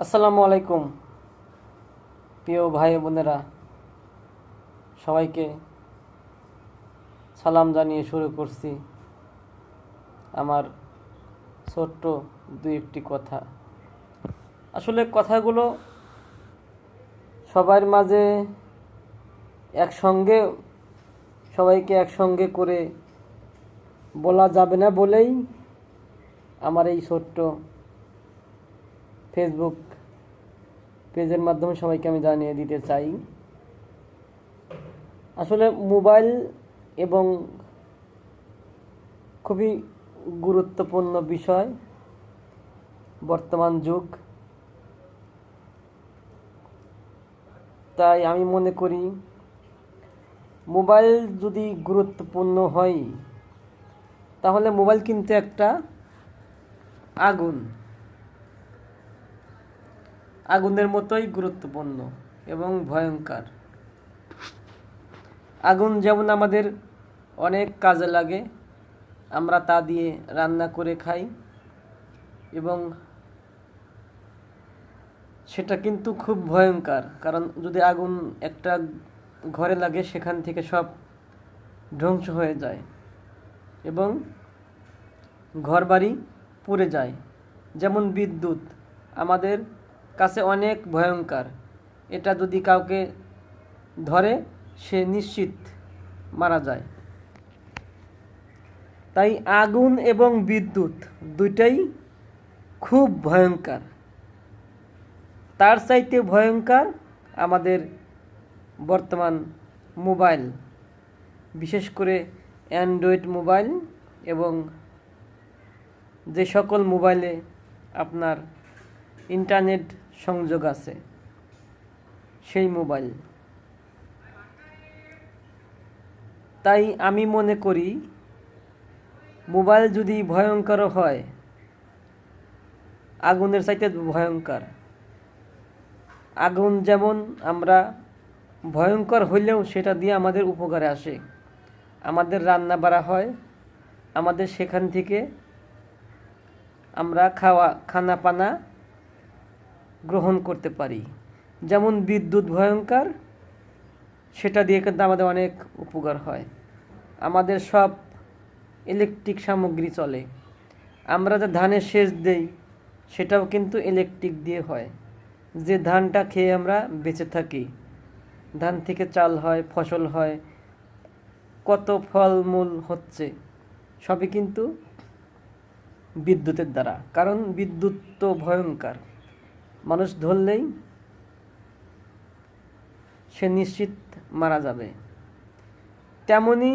আসসালামু আলাইকুম প্রিয় ভাই বোনেরা, সবাইকে সালাম জানিয়ে শুরু করছি আমার ছোট্ট দুই একটি কথা। আসলে কথাগুলো সবার মাঝে একসঙ্গে সবাইকে একসঙ্গে করে বলা যাবে না বলেই আমার এই ছোট্ট ফেসবুক পেজের মাধ্যমে সবাইকে আমি জানিয়ে দিতে চাই। আসলে মোবাইল এবং খুবই গুরুত্বপূর্ণ বিষয় বর্তমান যুগ। তাই আমি মনে করি মোবাইল যদি গুরুত্বপূর্ণ হয় তাহলে মোবাইল কিন্তু একটা আগুন, আগুনের মতোই গুরুত্বপূর্ণ এবং ভয়ঙ্কর। আগুন যেমন আমাদের অনেক কাজে লাগে, আমরা তা দিয়ে রান্না করে খাই এবং সেটা কিন্তু খুব ভয়ঙ্কর, কারণ যদি আগুন একটা ঘরে লাগে সেখান থেকে সব ধ্বংস হয়ে যায় এবং ঘরবাড়ি পুড়ে যায়। যেমন বিদ্যুৎ আমাদের কাছে অনেক ভয়ঙ্কর, এটা যদি কাউকে ধরে সে নিশ্চিত মারা যায়। তাই আগুন এবং বিদ্যুৎ দুইটাই খুব ভয়ঙ্কর। তার চাইতে ভয়ঙ্কর আমাদের বর্তমান মোবাইল, বিশেষ করে অ্যান্ড্রয়েড মোবাইল এবং যে সকল মোবাইলে আপনার ইন্টারনেট সংযোগ আছে সেই মোবাইল। তাই আমি মনে করি মোবাইল যদি ভয়ঙ্কর হয়, আগুনের চাইতে ভয়ঙ্কর। আগুন যেমন আমরা ভয়ঙ্কর হইলেও সেটা দিয়ে আমাদের উপকারে আসে, আমাদের রান্না বাড়া হয়, আমাদের সেখান থেকে আমরা খানা পানা গ্রহণ করতে পারি। যেমন বিদ্যুৎ ভয়ঙ্কর, সেটা দিয়ে কিন্তু আমাদের অনেক উপকার হয়। আমাদের সব ইলেকট্রিক সামগ্রী চলে, আমরা যে ধানের সেচ দেই সেটাও কিন্তু ইলেকট্রিক দিয়ে হয়। যে ধানটা খেয়ে আমরা বেঁচে থাকি, ধান থেকে চাল হয়, ফসল হয়, কত ফলমূল হচ্ছে, সবই কিন্তু বিদ্যুতের দ্বারা। কারণ বিদ্যুৎ তো ভয়ঙ্কর, মানুষ ধরলেই সে নিশ্চিত মারা যাবে। তেমনি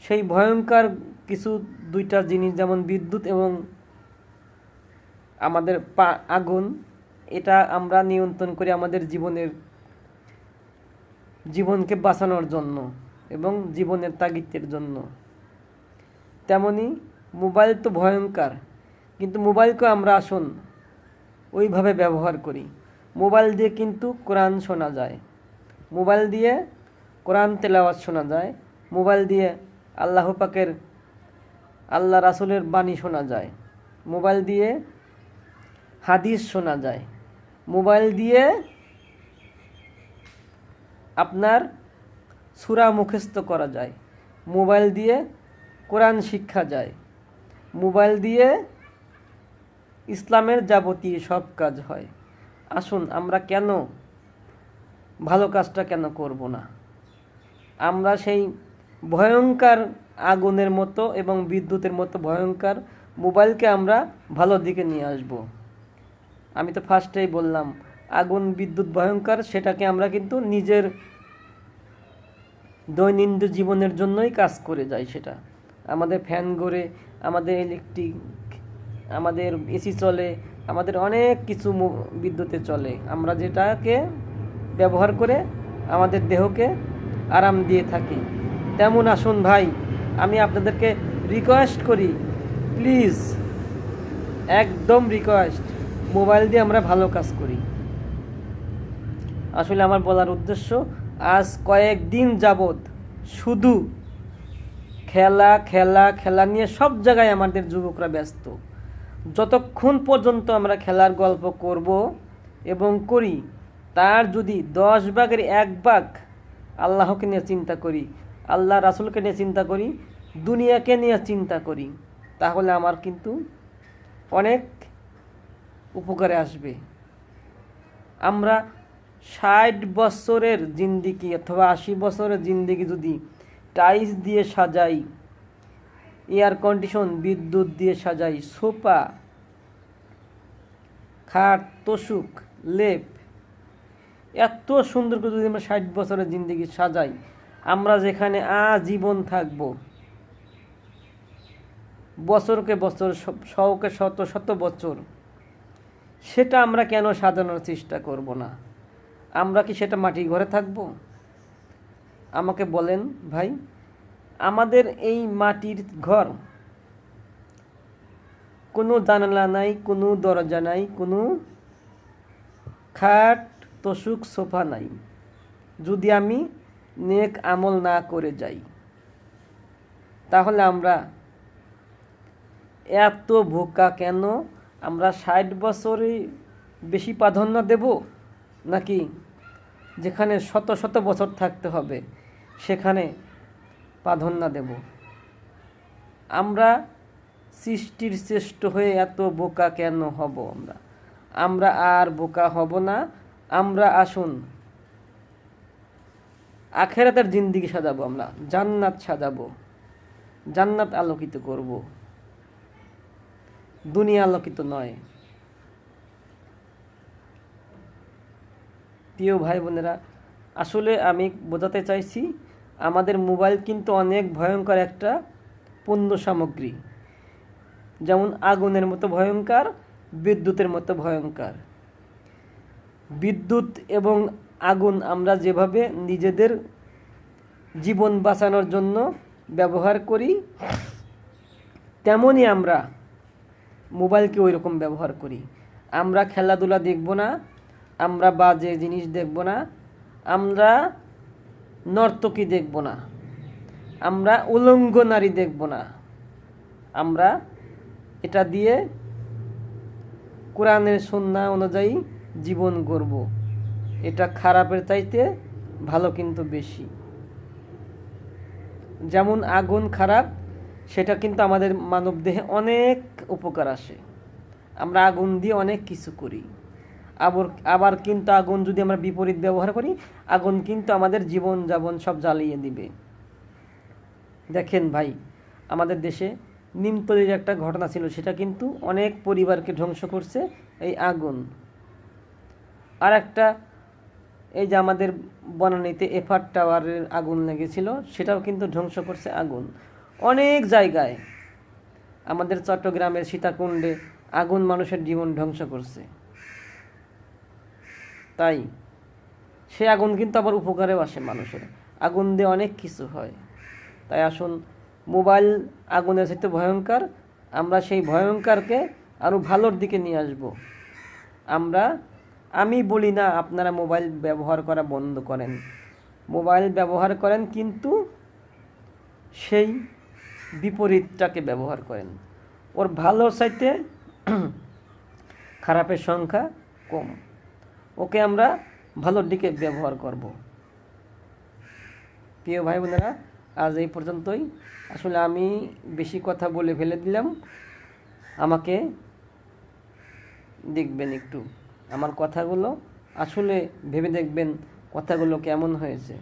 সেই ভয়ঙ্কর কিছু দুইটা জিনিস, যেমন বিদ্যুৎ এবং আমাদের আগুন, এটা আমরা নিয়ন্ত্রণ করি আমাদের জীবনকে বাঁচানোর জন্য এবং জীবনের তাগিদের জন্য। তেমনি মোবাইল তো ভয়ঙ্কর, কিন্তু মোবাইলকে আমরা আসুন ওইভাবে ব্যবহার করি। মোবাইল দিয়ে কিন্তু কোরআন শোনা যায়, মোবাইল দিয়ে কোরআন তেলাওয়াত শোনা যায়, মোবাইল দিয়ে আল্লাহ পাকের আল্লাহ রাসূলের বাণী শোনা যায়, মোবাইল দিয়ে হাদিস শোনা যায়, মোবাইল দিয়ে আপনার সূরা মুখস্থ করা যায়, মোবাইল দিয়ে কোরআন শিক্ষা যায়, মোবাইল দিয়ে ইসলামের যাবতীয় সব কাজ হয়। আসুন আমরা কেন ভালো কাজটা কেন করব না? আমরা সেই ভয়ঙ্কর আগুনের মতো এবং বিদ্যুতের মতো ভয়ঙ্কর মোবাইলকে আমরা ভালো দিকে নিয়ে আসব। আমি তো ফার্স্টেই বললাম আগুন বিদ্যুৎ ভয়ঙ্কর, সেটাকে আমরা কিন্তু নিজের দৈনন্দিন জীবনের জন্যই কাজ করে যাই। সেটা আমাদের ফ্যান ঘোরে, আমাদের ইলেকট্রিক, আমাদের এসি চলে, আমাদের অনেক কিছু বিদ্যুতে চলে, আমরা যেটাকে ব্যবহার করে আমাদের দেহকে আরাম দিয়ে থাকি। তেমন আসুন ভাই, আমি আপনাদেরকে রিকোয়েস্ট করি, প্লিজ একদম রিকোয়েস্ট, মোবাইল দিয়ে আমরা ভালো কাজ করি। আসলে আমার বলার উদ্দেশ্য, আজ কয়েকদিন যাবৎ শুধু খেলা খেলা খেলা নিয়ে সব জায়গায় আমাদের যুবকরা ব্যস্ত। যতক্ষণ পর্যন্ত আমরা খেলার গল্প করব এবং করি, তার যদি 10 ভাগের 1 ভাগ আল্লাহকে নিয়ে চিন্তা করি, আল্লাহ রাসূলকে নিয়ে চিন্তা করি, দুনিয়াকে নিয়ে চিন্তা করি, তাহলে আমার কিন্তু অনেক উপকারে আসবে। আমরা 60 বছরের জিন্দিগি অথবা 80 বছরের জিন্দিগি যদি টাইলস দিয়ে সাজাই, এয়ার কন্ডিশন বিদ্যুৎ দিয়ে সাজাই, সোফা, খাট, তোষক, লেপ, এত সুন্দর করে যদি আমরা 60 বছরের জিন্দিগি সাজাই, আমরা যেখানে আজীবন থাকব, বছরকে বছর, শতকে শত শত বছর, সেটা আমরা কেন সাজানোর চেষ্টা করব না? আমরা কি সেটা মাটির ঘরে থাকব? আমাকে বলেন ভাই, আমাদের এই মাটির ঘর, কোনো জানালা নাই, কোনো দরজা নাই, কোনো খাট, তোষক, সোফা নাই, যদি আমি নেক আমল না করে যাই, তাহলে আমরা এত বোকা কেন? আমরা 60 বছরে বেশি প্রাধান্য দেব, নাকি যেখানে শত শত বছর থাকতে হবে সেখানে প্রাধান্য দেব? আমরা সৃষ্টির শ্রেষ্ঠ হয়ে এত বোকা কেন হব? আমরা আর বোকা হব না। আমরা আসুন আখেরাতের জিন্দিগি সাজাবো, আমরা জান্নাত সাজাবো, জান্নাত আলোকিত করব, দুনিয়া আলোকিত নয়। প্রিয় ভাই বোনেরা, আসলে আমি বোঝাতে চাইছি, আমাদের মোবাইল কিন্তু অনেক ভয়ঙ্কর একটা পণ্য সামগ্রী, যেমন আগুনের মতো ভয়ঙ্কর, বিদ্যুতের মতো ভয়ঙ্কর। বিদ্যুৎ এবং আগুন আমরা যেভাবে নিজেদের জীবন বাঁচানোর জন্য ব্যবহার করি, তেমনই আমরা মোবাইলকে ওই রকম ব্যবহার করি। আমরা খেলাধুলা দেখব না, আমরা বাজে জিনিস দেখব না, আমরা নর্তকী দেখব না, আমরা উলঙ্গ নারী দেখব না। আমরা এটা দিয়ে কোরআনের সুন্নাহ অনুযায়ী জীবন গড়ব। এটা খারাপের চাইতে ভালো কিন্তু বেশি। যেমন আগুন খারাপ, সেটা কিন্তু আমাদের মানবদেহে অনেক উপকার আসে। আমরা আগুন দিয়ে অনেক কিছু করি। আবার কিন্তু আগুন যদি আমরা বিপরীত ব্যবহার করি, আগুন কিন্তু আমাদের জীবন যাপন সব জ্বালিয়ে দিবে। দেখেন ভাই, আমাদের দেশে নিমতলির একটা ঘটনা ছিল, সেটা কিন্তু অনেক পরিবারকে ধ্বংস করছে এই আগুন। আর একটা, এই যে আমাদের বনানীতে এফআর টাওয়ারের আগুন লেগেছিল, সেটাও কিন্তু ধ্বংস করছে আগুন। অনেক জায়গায়, আমাদের চট্টগ্রামের সীতাকুণ্ডে আগুন মানুষের জীবন ধ্বংস করছে। তাই সে আগুন কিন্তু আবার উপকারেও আসে মানুষের। আগুন দিয়ে অনেক কিছু হয়। তাই আসুন, মোবাইল আগুনের সাথে ভয়ঙ্কর, আমরা সেই ভয়ঙ্করকে আরও ভালোর দিকে নিয়ে আসব। আমি বলি না আপনারা মোবাইল ব্যবহার করা বন্ধ করেন, মোবাইল ব্যবহার করেন, কিন্তু সেই বিপরীতটাকে ব্যবহার করেন। ওর ভালোর চাইতে খারাপের সংখ্যা কম, ওকে আমরা ভালোর দিকে ব্যবহার করব। প্রিয় ভাই বোনেরা, আজ এই পর্যন্তই। আসলে আমি বেশি কথা বলে ফেলে দিলাম, আমাকে দেখবেন একটু আমার কথাগুলো, আসলে ভেবে দেখবেন কথাগুলো কেমন হয়েছে।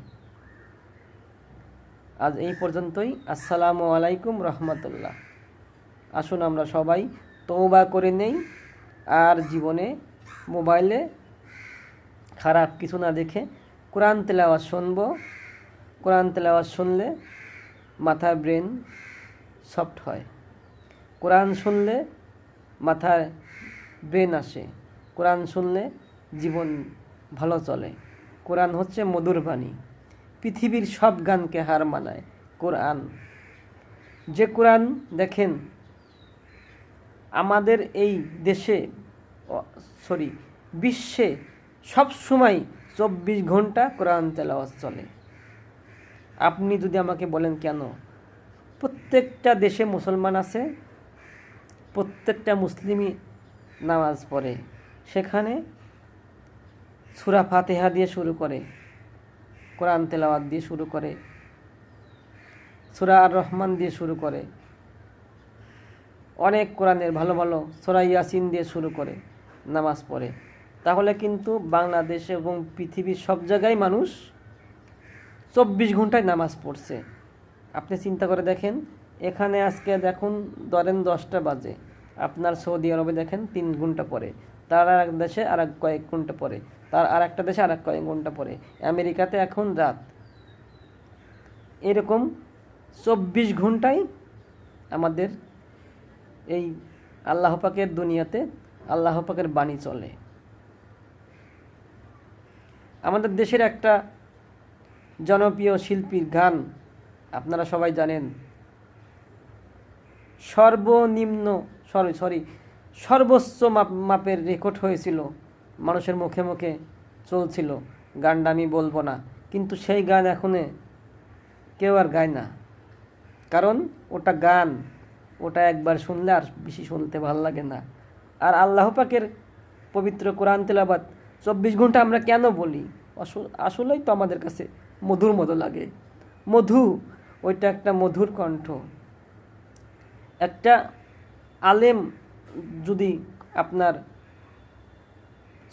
আজ এই পর্যন্তই। আসসালামু আলাইকুম রহমতুল্লাহ। আসুন আমরা সবাই তওবা করে নেই, আর জীবনে মোবাইলে খারাপ কিছু না দেখে কোরআন তেলাওয়াত শুনব। কোরআন তেলাওয়াত শুনলে মাথার ব্রেন সফট হয়, কোরআন শুনলে মাথায় ব্রেন আসে, কোরআন শুনলে জীবন ভালো চলে। কোরআন হচ্ছে মধুর বাণী, পৃথিবীর সব গানকে হার মানায় কোরআন। যে কোরআন দেখেন আমাদের এই দেশে, বিশ্বে সব সময় 24 ঘন্টা কোরআন তেলাওয়াত চলে। আপনি যদি আমাকে বলেন কেন, প্রত্যেকটা দেশে মুসলমান আছে, প্রত্যেকটা মুসলিমই নামাজ পড়ে, সেখানে সূরা ফাতিহা দিয়ে শুরু করে, কোরআন তেলাওয়াত দিয়ে শুরু করে, সূরা আর রহমান দিয়ে শুরু করে, অনেক কোরআনের ভালো ভালো সূরা ইয়াসিন দিয়ে শুরু করে নামাজ পড়ে। তাহলে কিন্তু বাংলাদেশ এবং পৃথিবীর সব জায়গায় মানুষ 24 ঘন্টায় নামাজ পড়ছে। আপনি চিন্তা করে দেখেন, এখানে আজকে দেখুন ধরেন 10টা বাজে, আপনার সৌদি আরবে দেখেন 3 ঘন্টা পরে, তার আর এক দেশে আর এক কয়েক ঘন্টা পরে, তার আর একটা দেশে আর এক কয়েক ঘন্টা পরে, আমেরিকাতে এখন রাত। এরকম 24 ঘন্টায় আমাদের এই আল্লাহ পাকের দুনিয়াতে আল্লাহ পাকের বাণী চলে। আমাদের দেশের একটা জনপ্রিয় শিল্পীর গান আপনারা সবাই জানেন, সর্বোচ্চ মাপের রেকর্ড হয়েছিল, মানুষের মুখে মুখে চলছিল, গানটা আমি বলবো না, কিন্তু সেই গান এখন কেউ আর গায় না। কারণ ওটা গান, ওটা একবার শুনলে আর বেশি শুনতে ভালো লাগে না। আর আল্লাহ পাকের পবিত্র কোরআন তেলাওয়াত 24 ঘন্টা আমরা কেন বলি? আসলেই তো আমাদের কাছে মধুর মতো লাগে। ওইটা একটা মধুর কণ্ঠ। একটা আলেম যদি আপনার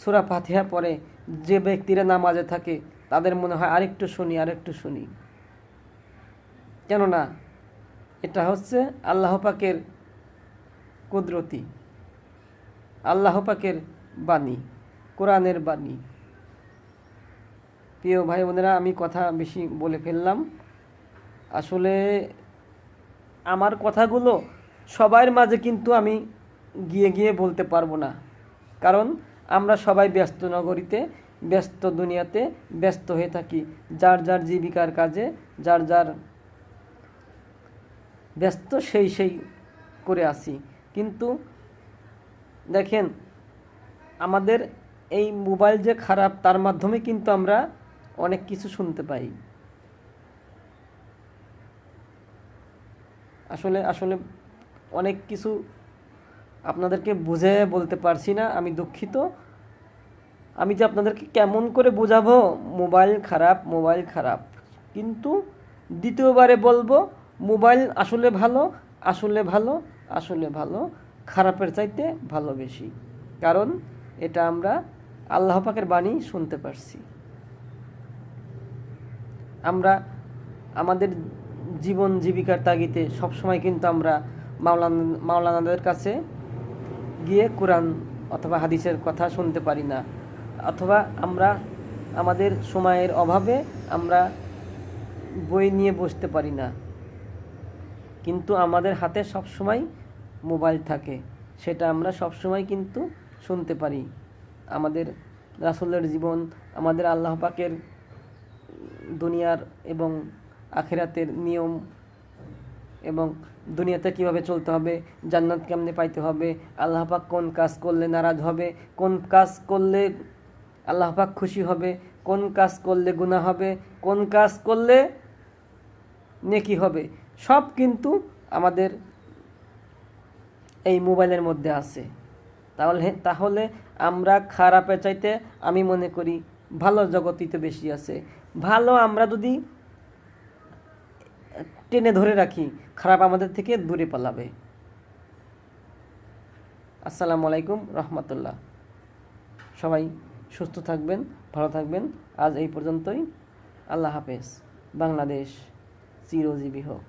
সূরা ফাতিহা পড়ে, যে ব্যক্তিরা নামাজে থাকে তাদের মনে হয় আরেকটু শুনি। কেননা এটা হচ্ছে আল্লাহ পাকের কুদরতি, আল্লাহ পাকের বাণী, কোরআনের বাণী। প্রিয় ভাই বোনেরা, আমি কথা বেশি বলে ফেললাম। আসলে আমার কথাগুলো সবার মাঝে কিন্তু আমি গিয়ে বলতে পারবো না, কারণ আমরা সবাই ব্যস্ত নগরীতে, ব্যস্ত দুনিয়াতে ব্যস্ত হয়ে থাকি, যার যার জীবিকার কাজে যার যার ব্যস্ত সেই করে আসি। কিন্তু দেখেন, আমাদের এই মোবাইল যে খারাপ, তার মাধ্যমে কিন্তু আমরা অনেক কিছু শুনতে পাই। আসলে অনেক কিছু আপনাদেরকে বুঝে বলতে পারছি না, আমি দুঃখিত। আমি যে আপনাদেরকে কেমন করে বোঝাবো মোবাইল খারাপ, কিন্তু দ্বিতীয়বারে বলবো মোবাইল আসলে ভালো, খারাপের চাইতে ভালো বেশি। কারণ এটা আমরা আল্লাহ পাকের বাণী শুনতে পারছি। আমরা আমাদের জীবন জীবিকার তাগিদে সবসময় কিন্তু আমরা মাওলানাদের কাছে গিয়ে কোরআন অথবা হাদিসের কথা শুনতে পারি না, অথবা আমরা আমাদের সময়ের অভাবে আমরা বই নিয়ে বসতে পারি না। কিন্তু আমাদের হাতে সবসময় মোবাইল থাকে, সেটা আমরা সবসময় কিন্তু শুনতে পারি। আমাদের রাসূলের জীবন, আমাদের আল্লাহ পাকের দুনিয়ার এবং আখিরাতের নিয়ম, এবং দুনিয়াতে কিভাবে চলতে হবে, জান্নাত কেমনে পাইতে হবে, আল্লাহ পাক কোন কাজ করলে নারাজ হবে, কোন কাজ করলে আল্লাহ পাক খুশি হবে, কোন কাজ করলে গুনাহ হবে, কোন কাজ করলে নেকি হবে, সব কিন্তু আমাদের এই মোবাইলের মধ্যে আছে। তাহলে আমরা খারাপের চাইতে আমি মনে করি ভালো জগতই তো বেশি আছে। ভালো আমরা যদি টেনে ধরে রাখি, খারাপ আমাদের থেকে দূরে পালাবে। আসসালামু আলাইকুম রহমতুল্লাহ। সবাই সুস্থ থাকবেন, ভালো থাকবেন। আজ এই পর্যন্তই। আল্লাহ হাফেজ। বাংলাদেশ চিরজীবী হোক।